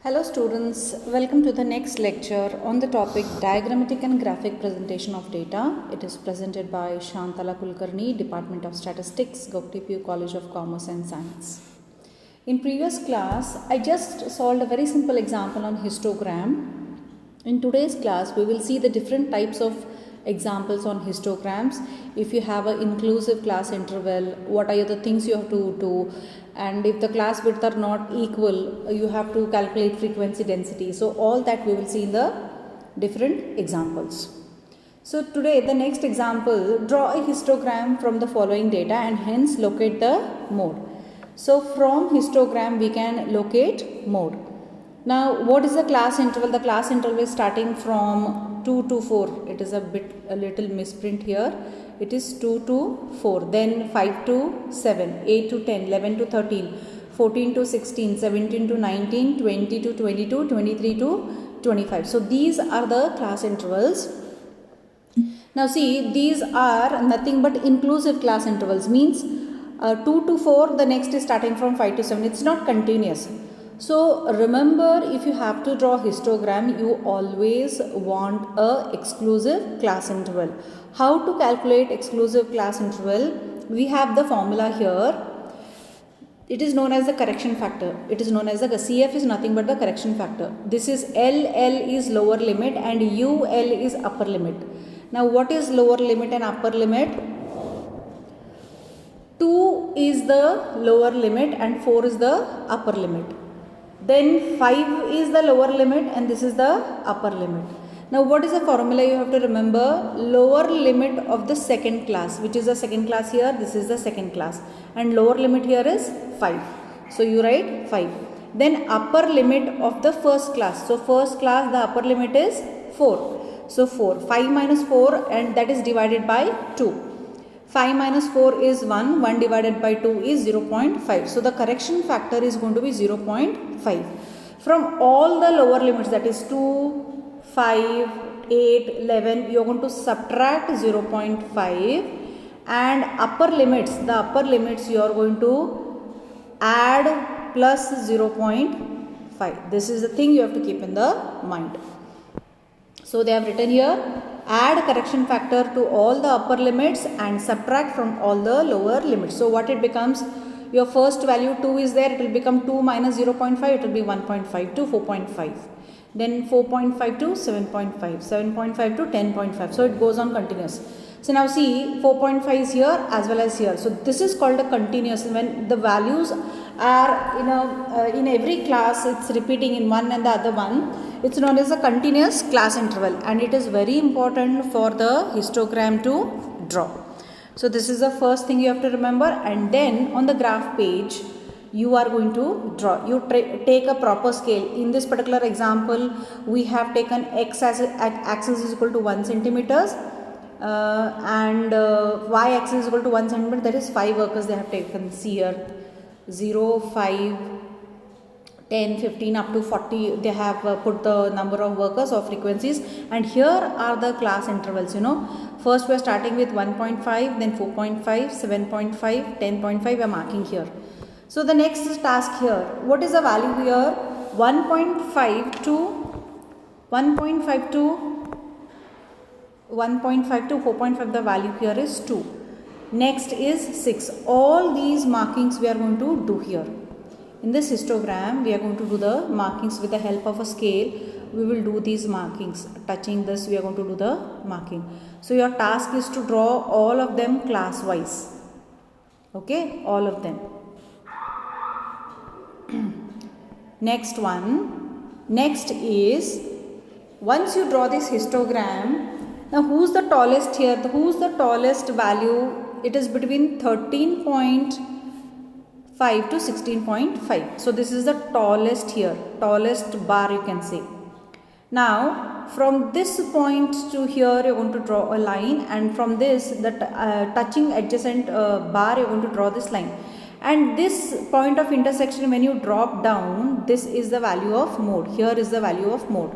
Hello students, welcome to the next lecture on the topic Diagrammatic and Graphic Presentation of Data. It is presented by Shantala Kulkarni, Department of Statistics, Gokti Pugh College of Commerce and Science. In previous class, I just solved a very simple example on histogram. In today's class, we will see the different types of examples on histograms. If you have an inclusive class interval, what are the things you have to do, and if the class width are not equal, you have to calculate frequency density. So all that we will see in the different examples. So today the next example, draw a histogram from the following data and hence locate the mode. So from histogram we can locate mode. Now what is the class interval? The class interval is starting from 2 to 4. It is a little misprint here. It is 2 to 4, then 5 to 7, 8 to 10, 11 to 13, 14 to 16, 17 to 19, 20 to 22, 23 to 25. So these are the class intervals. Now see, these are nothing but inclusive class intervals, means 2 to 4, the next is starting from 5 to 7. It's not continuous. So remember, if you have to draw histogram, you always want a exclusive class interval. How to calculate exclusive class interval? We have the formula here. It is known as the correction factor. It is known as the CF is nothing but the correction factor. This is LL is lower limit and UL is upper limit. Now what is lower limit and upper limit? 2 is the lower limit and 4 is the upper limit. Then 5 is the lower limit and this is the upper limit. Now what is the formula you have to remember? Lower limit of the second class, which is the second class here, this is the second class, and lower limit here is 5. So you write 5. Then upper limit of the first class. So first class, the upper limit is 4. So 4. 5 minus 4 and that is divided by 2. 5 minus 4 is 1, 1 divided by 2 is 0.5. So the correction factor is going to be 0.5. From all the lower limits, that is 2, 5, 8, 11, you are going to subtract 0.5, and upper limits, the upper limits you are going to add plus 0.5. This is the thing you have to keep in the mind. So they have written here, add correction factor to all the upper limits and subtract from all the lower limits. So what it becomes, your first value 2 is there, it will become 2 minus 0.5, it will be 1.5 to 4.5. Then 4.5 to 7.5, 7.5 to 10.5. So it goes on continuous. So now see, 4.5 is here as well as here. So this is called a continuous. When the values are in every class, it's repeating in one and the other one. It's known as a continuous class interval, and it is very important for the histogram to draw. So this is the first thing you have to remember, and then on the graph page you are going to draw. You take a proper scale. In this particular example, we have taken x axis is equal to 1 centimeters and y axis is equal to 1 centimeter. That is 5 workers they have taken. See here, 0, 5, 10, 15 up to 40, they have put the number of workers or frequencies, and here are the class intervals. First we are starting with 1.5, then 4.5, 7.5, 10.5 we are marking here. So the next task here, what is the value here? 1.5 to 4.5, the value here is 2. Next is 6. All these markings we are going to do here. In this histogram, we are going to do the markings with the help of a scale. We will do these markings. Touching this, we are going to do the marking. So your task is to draw all of them class wise. Okay, all of them. Next one. Next is, once you draw this histogram, now who's the tallest here? Who's the tallest value? It is between 13.5 to 16.5. So this is the tallest here, tallest bar you can say. Now from this point to here you are going to draw a line, and from this the touching adjacent bar you are going to draw this line, and this point of intersection, when you drop down, this is the value of mode. Here is the value of mode.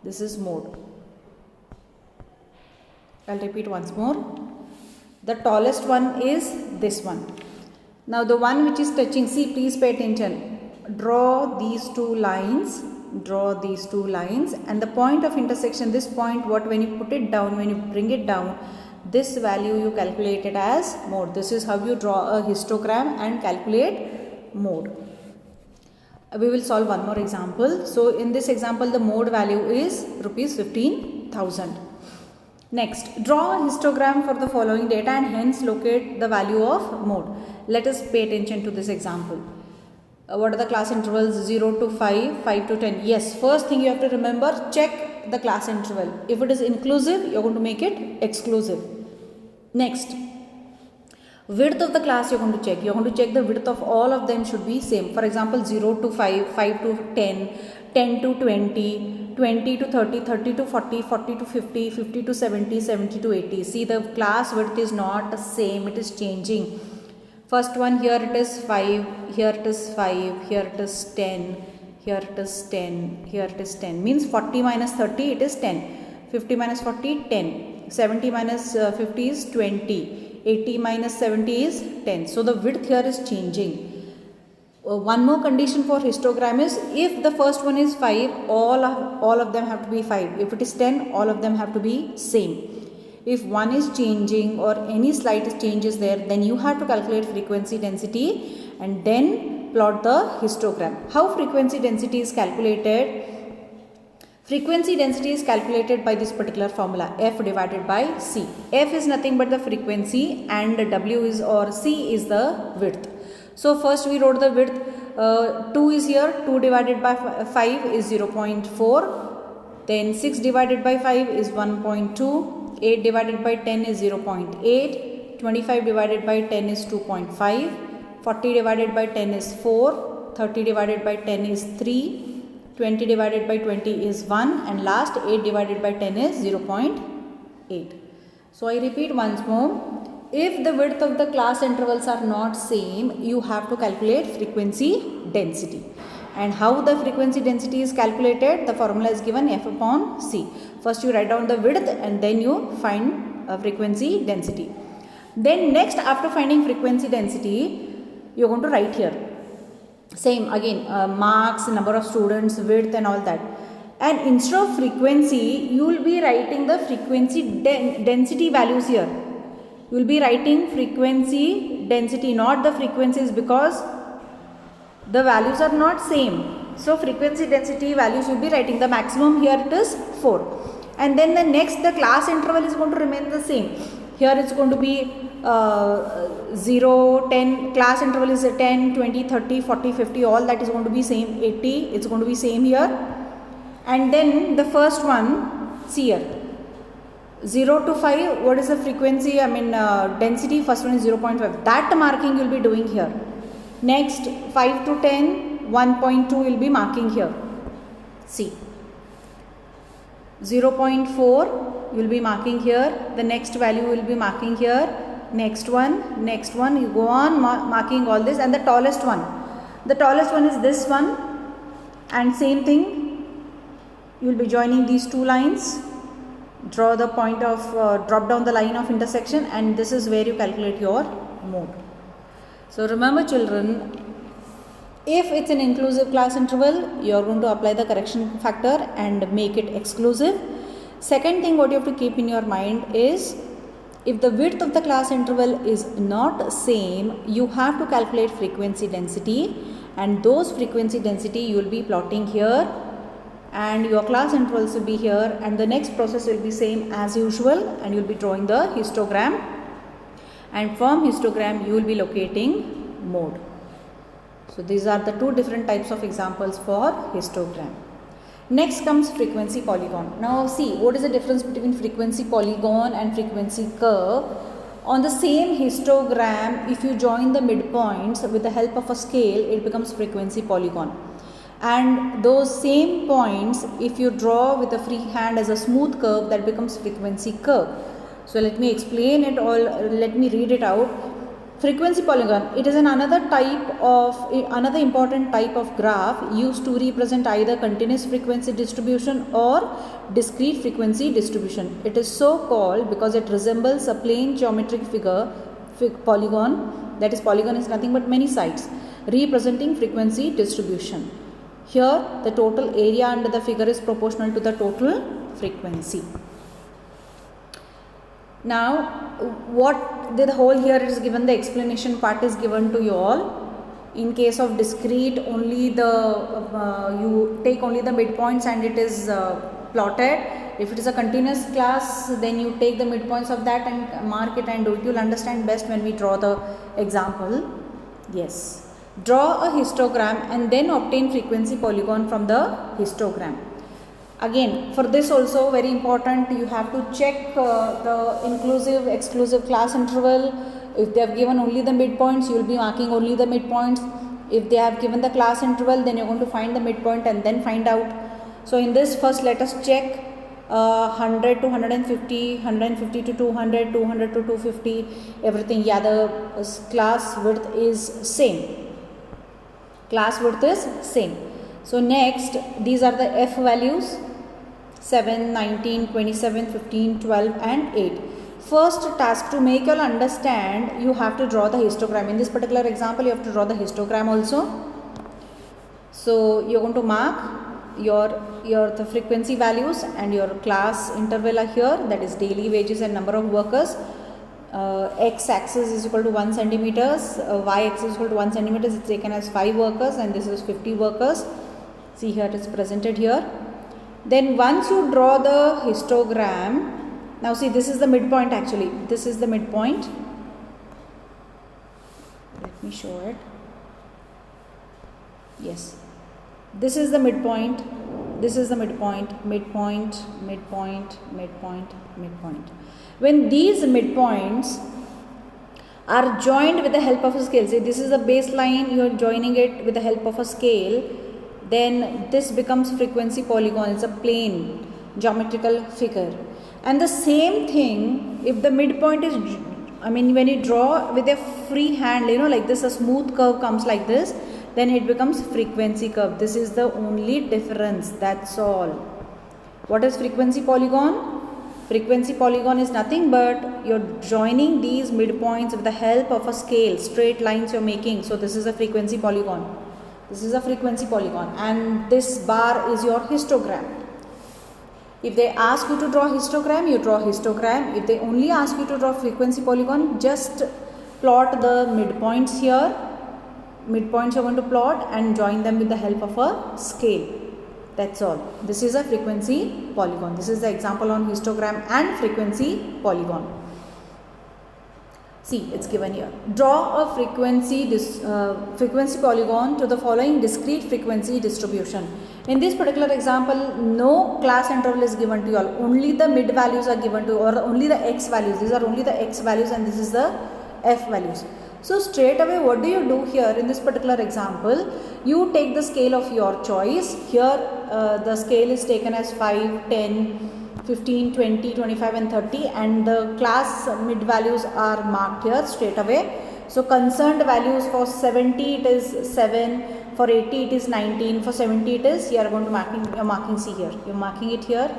This is mode. I'll repeat once more. The tallest one is this one. Now the one which is touching, see, please pay attention. draw these two lines, and the point of intersection, this point, what, when you put it down, when you bring it down, this value you calculate it as mode. This is how you draw a histogram and calculate mode. We will solve one more example. So in this example, the mode value is rupees 15,000. Next, draw a histogram for the following data and hence locate the value of mode. Let us pay attention to this example. What are the class intervals? 0 to 5, 5 to 10. Yes, first thing you have to remember, check the class interval. If it is inclusive, you are going to make it exclusive. Next, width of the class you are going to check. You are going to check the width of all of them should be same. For example, 0 to 5, 5 to 10, 10 to 20, 20 to 30, 30 to 40, 40 to 50, 50 to 70, 70 to 80. See, the class width is not the same, it is changing. First one, here it is 5, here it is 5, here it is 10, here it is 10, here it is 10. Means 40 minus 30, it is 10. 50 minus 40, 10. 70 minus 50 is 20. 80 minus 70 is 10. So the width here is changing. One more condition for histogram is, if the first one is 5, all of them have to be 5. If it is 10, all of them have to be same. If one is changing or any slight change is there, then you have to calculate frequency density and then plot the histogram. How frequency density is calculated? Frequency density is calculated by this particular formula, F divided by C. F is nothing but the frequency and W is, or C is the width. So first we wrote the width, 2 is here, 2 divided by 5 is 0.4, then 6 divided by 5 is 1.2, 8 divided by 10 is 0.8, 25 divided by 10 is 2.5, 40 divided by 10 is 4, 30 divided by 10 is 3, 20 divided by 20 is 1, and last 8 divided by 10 is 0.8. So I repeat once more, if the width of the class intervals are not same, you have to calculate frequency density. And how the frequency density is calculated? The formula is given F upon C. First you write down the width and then you find frequency density. Then next, after finding frequency density, you are going to write here. Same again, marks, number of students, width and all that. And instead of frequency, you will be writing the frequency density values here. You will be writing frequency density, not the frequencies, because the values are not same. So frequency density values you will be writing. The maximum here it is 4. And then the next, the class interval is going to remain the same. Here it's going to be 0, 10, class interval is 10, 20, 30, 40, 50, all that is going to be same. 80, it's going to be same here. And then the first one, see here, 0 to 5, what is the frequency, density, first one is 0.5. That marking you will be doing here. Next, 5 to 10, 1.2 will be marking here. See, 0.4 you will be marking here. The next value will be marking here. Next one, you go on marking all this, and the tallest one is this one, and same thing, you will be joining these two lines, draw the point of, drop down the line of intersection, and this is where you calculate your mode. So remember children, if it's an inclusive class interval, you are going to apply the correction factor and make it exclusive. Second thing what you have to keep in your mind is, if the width of the class interval is not same, you have to calculate frequency density, and those frequency density you will be plotting here, and your class intervals will be here, and the next process will be same as usual, and you will be drawing the histogram, and from histogram you will be locating mode. So these are the two different types of examples for histogram. Next comes frequency polygon. Now see, what is the difference between frequency polygon and frequency curve? On the same histogram, if you join the midpoints with the help of a scale, it becomes frequency polygon. And those same points, if you draw with a free hand as a smooth curve, that becomes frequency curve. So let me explain it all, let me read it out. Frequency polygon, it is another important type of graph used to represent either continuous frequency distribution or discrete frequency distribution. It is so called because it resembles a plane geometric figure, polygon, that is, polygon is nothing but many sides. representing frequency distribution. Here the total area under the figure is proportional to the total frequency. Now what the whole here is given, the explanation part is given to you all. In case of discrete, only the you take only the midpoints and it is plotted. If it is a continuous class, then you take the midpoints of that and mark it and do it. You will understand best when we draw the example. Yes. Draw a histogram and then obtain frequency polygon from the histogram. Again, for this also very important, you have to check the inclusive, exclusive class interval. If they have given only the midpoints, you will be marking only the midpoints. If they have given the class interval, then you are going to find the midpoint and then find out. So in this, first let us check 100 to 150, 150 to 200, 200 to 250, everything. Yeah, the class width is same. Class width is same. So next, these are the F values: 7, 19, 27, 15, 12 and 8. First task, to make you all understand, you have to draw the histogram. In this particular example, you have to draw the histogram also. So you are going to mark the frequency values and your class interval are here, that is daily wages and number of workers. X axis is equal to 1 centimeters, y axis is equal to 1 centimeters. It's taken as 5 workers and this is 50 workers. See here, it is presented here. Then once you draw the histogram, now see, this is the midpoint actually. This is the midpoint. Let me show it. Yes. This is the midpoint. This is the midpoint, midpoint, midpoint, midpoint, midpoint. When these midpoints are joined with the help of a scale, say this is the baseline, you are joining it with the help of a scale, then this becomes frequency polygon. It's a plane geometrical figure. And the same thing, if the midpoint is, when you draw with a free hand, like this, a smooth curve comes like this, then it becomes frequency curve. This is the only difference, that's all. What is frequency polygon? Frequency polygon is nothing but you're joining these midpoints with the help of a scale, straight lines you're making. So this is a frequency polygon. This is a frequency polygon and this bar is your histogram. If they ask you to draw histogram, you draw histogram. If they only ask you to draw frequency polygon, just plot the midpoints here. Midpoints you're going to plot and join them with the help of a scale. That's all. This is a frequency polygon. This is the example on histogram and frequency polygon. See, it's given here. Draw a frequency polygon to the following discrete frequency distribution. In this particular example, no class interval is given to you all. Only the mid values are given to you, or only the x values. These are only the x values and this is the f values. So straight away, what do you do here in this particular example? You take the scale of your choice. Here the scale is taken as 5, 10, 15, 20, 25 and 30 and the class mid values are marked here straight away. So concerned values for 70 it is 7, for 80 it is 19, for 70 it is, you are going to marking see here. You are marking it here.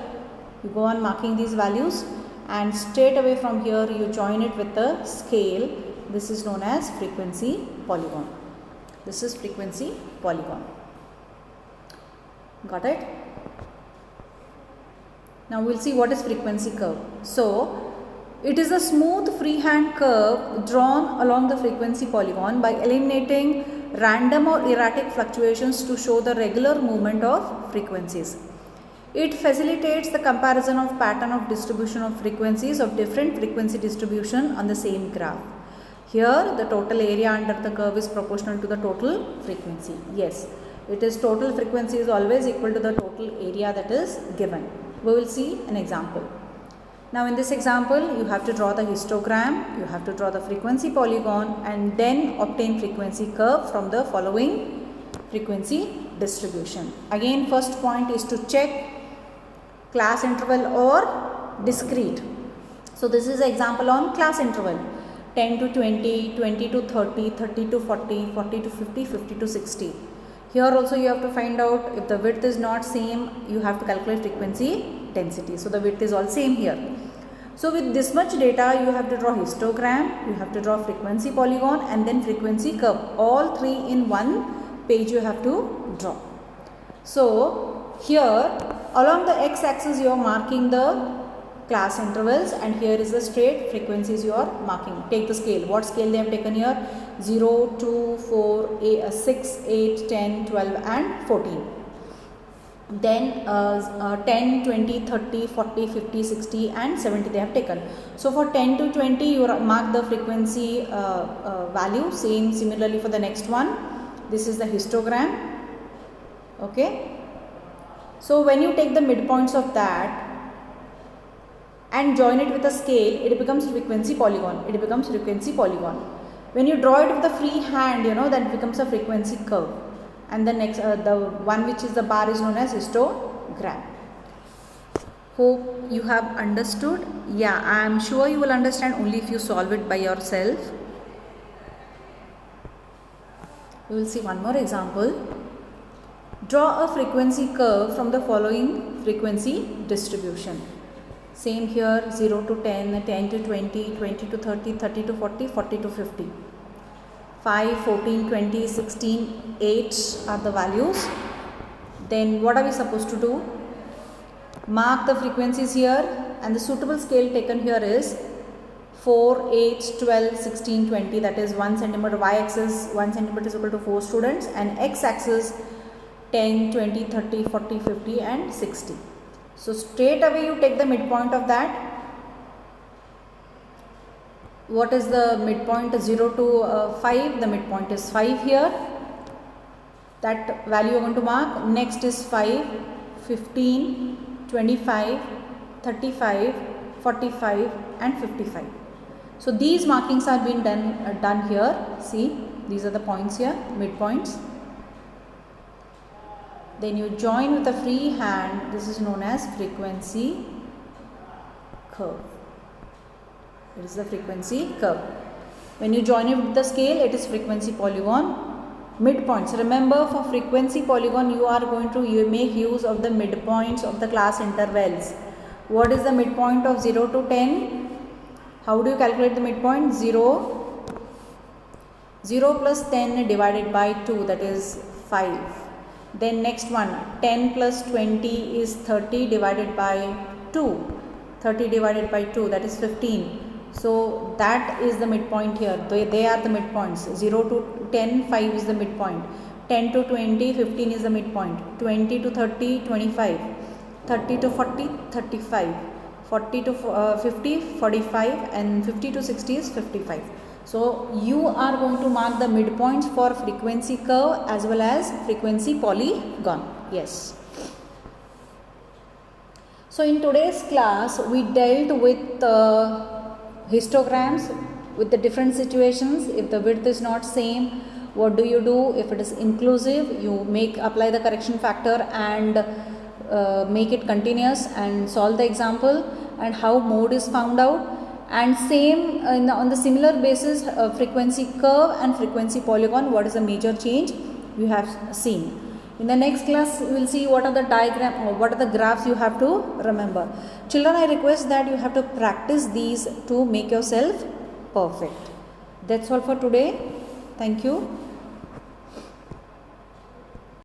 You go on marking these values and straight away from here you join it with the scale. This is known as frequency polygon. This is frequency polygon. Got it? Now we will see what is frequency curve. So it is a smooth freehand curve drawn along the frequency polygon by eliminating random or erratic fluctuations to show the regular movement of frequencies. It facilitates the comparison of pattern of distribution of frequencies of different frequency distribution on the same graph. Here the total area under the curve is proportional to the total frequency. Yes, it is total frequency is always equal to the total area that is given. We will see an example. Now in this example, you have to draw the histogram, you have to draw the frequency polygon and then obtain frequency curve from the following frequency distribution. Again, first point is to check class interval or discrete. So this is an example on class interval. 10 to 20, 20 to 30, 30 to 40, 40 to 50, 50 to 60. Here also you have to find out if the width is not same, you have to calculate frequency density. So the width is all same here. So with this much data, you have to draw histogram, you have to draw frequency polygon and then frequency curve. All three in one page you have to draw. So here along the x-axis you are marking the class intervals and here is the straight frequencies you are marking. Take the scale. What scale they have taken here? 0, 2, 4, 6, 8, 10, 12 and 14. Then 10, 20, 30, 40, 50, 60 and 70 they have taken. So for 10 to 20 you mark the frequency value. Similarly for the next one. This is the histogram. Okay. So when you take the midpoints of that and join it with a scale, it becomes frequency polygon. It becomes frequency polygon. When you draw it with the free hand, that becomes a frequency curve. And the next, the one which is the bar is known as histogram. Hope you have understood. Yeah, I am sure you will understand only if you solve it by yourself. We will see one more example. Draw a frequency curve from the following frequency distribution. Same here, 0 to 10, 10 to 20, 20 to 30, 30 to 40, 40 to 50. 5, 14, 20, 16, 8 are the values. Then what are we supposed to do? Mark the frequencies here and the suitable scale taken here is 4, 8, 12, 16, 20, that is 1 centimeter. Y-axis 1 centimeter is equal to 4 students and x-axis 10, 20, 30, 40, 50 and 60. So straight away you take the midpoint of that. What is the midpoint? 0 to 5, the midpoint is 5 here. That value you are going to mark. Next is 5, 15, 25, 35, 45 and 55. So these markings are being done here. See, these are the points here, midpoints. Then you join with a free hand. This is known as frequency curve. It is the frequency curve. When you join it with the scale, it is frequency polygon. Midpoints. Remember, for frequency polygon, you make use of the midpoints of the class intervals. What is the midpoint of 0 to 10? How do you calculate the midpoint? 0 plus 10 divided by 2, that is 5. Then next one, 10 plus 20 is 30 divided by 2. 30 divided by 2, that is 15. So that is the midpoint here. They are the midpoints. 0 to 10, 5 is the midpoint. 10 to 20, 15 is the midpoint. 20 to 30, 25. 30 to 40, 35. 40 to 50, 45 and 50 to 60 is 55. So you are going to mark the midpoints for frequency curve as well as frequency polygon. Yes. So in today's class we dealt with histograms with the different situations. If the width is not same, what do you do? If it is inclusive, you apply the correction factor and make it continuous and solve the example, and how mode is found out. And same on the similar basis, frequency curve and frequency polygon, what is the major change you have seen. In the next class we will see what are the diagram or what are the graphs you have to remember. Children, I request that you have to practice these to make yourself perfect. That's all for today. Thank you.